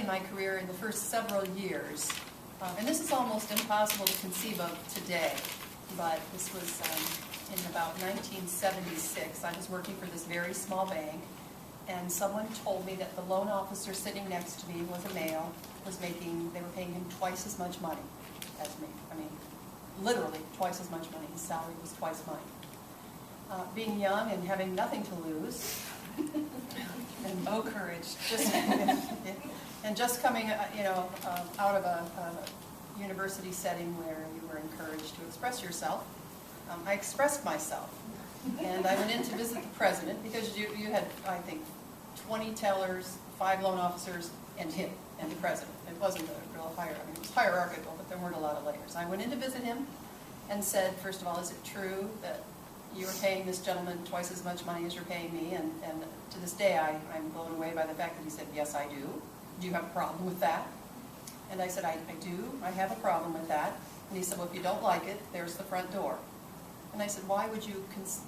in my career in the first several years, and this is almost impossible to conceive of today, but this was in about 1976. I was working for this very small bank, and someone told me that the loan officer sitting next to me was a male, they were paying him twice as much money as me. I mean, literally twice as much money. His salary was twice mine. Being young and having nothing to lose, and no courage, and just coming, out of a university setting where you were encouraged to express yourself, I expressed myself, and I went in to visit the president because you had, I think, 20 tellers, 5 loan officers, and him, and the president. It wasn't a real it was hierarchical, but there weren't a lot of layers. I went in to visit him and said, first of all, is it true that you are paying this gentleman twice as much money as you're paying me? And to this day, I'm blown away by the fact that he said, yes, I do. Do you have a problem with that? And I said, I do. I have a problem with that. And he said, well, if you don't like it, there's the front door. And I said, why would you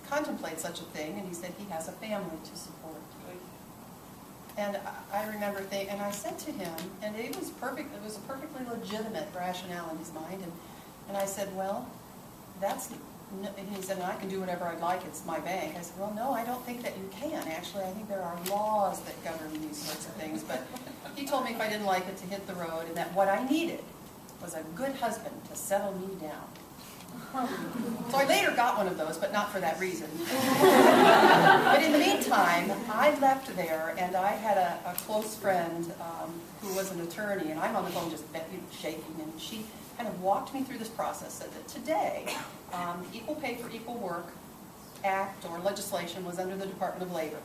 contemplate such a thing? And he said, he has a family to support. And I remember and I said to him, and it was perfect. It was a perfectly legitimate rationale in his mind. And I said, well, and he said, I can do whatever I'd like. It's my bank. I said, well, no, I don't think that you can. Actually, I think there are laws that govern these sorts of things. But he told me if I didn't like it to hit the road, and that what I needed was a good husband to settle me down. So I later got one of those, but not for that reason. But in the meantime, I left there, and I had a close friend who was an attorney, and I'm on the phone just shaking, and she kind of walked me through this process, said that today, the Equal Pay for Equal Work Act or legislation was under the Department of Labor.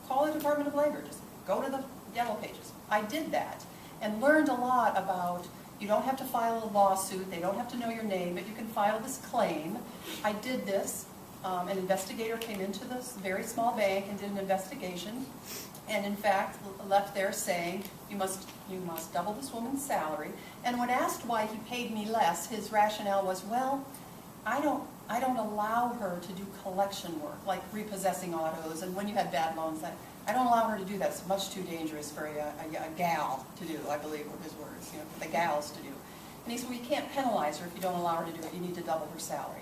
Call the Department of Labor, just go to the yellow pages. I did that and learned a lot about you don't have to file a lawsuit, they don't have to know your name, but you can file this claim. I did this. An investigator came into this very small bank and did an investigation, and in fact left there saying you must double this woman's salary. And when asked why he paid me less, his rationale was, well, I don't allow her to do collection work like repossessing autos, and when you had bad loans, I don't allow her to do that. It's much too dangerous for a gal to do, I believe were his words, for the gals to do. And he said, well, you can't penalize her if you don't allow her to do it. You need to double her salary.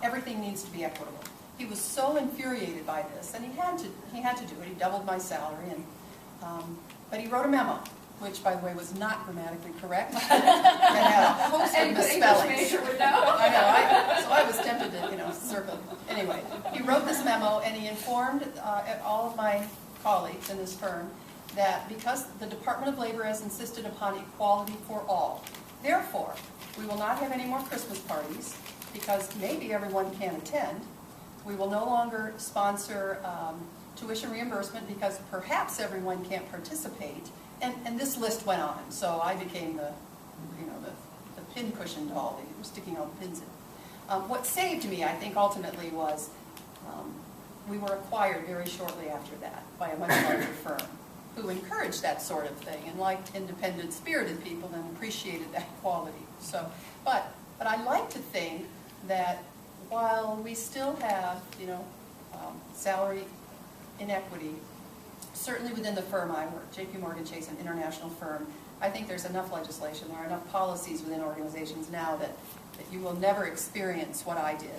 Everything needs to be equitable. He was so infuriated by this, and he had to do it. He doubled my salary, but he wrote a memo, which, by the way, was not grammatically correct. And had a host of misspellings. I know. So I was tempted to, circle. Anyway, he wrote this memo, and he informed all of my colleagues in this firm that because the Department of Labor has insisted upon equality for all, therefore, we will not have any more Christmas parties because maybe everyone can't attend. We will no longer sponsor tuition reimbursement because perhaps everyone can't participate. And this list went on, so I became the pincushion doll that you were sticking all the pins in. What saved me, I think, ultimately was we were acquired very shortly after that by a much larger firm who encouraged that sort of thing and liked independent, spirited people and appreciated that quality. So, but I like to think that while we still have, salary inequity, certainly within the firm I work, J.P. Morgan Chase, an international firm, I think there's enough legislation, there are enough policies within organizations now that you will never experience what I did.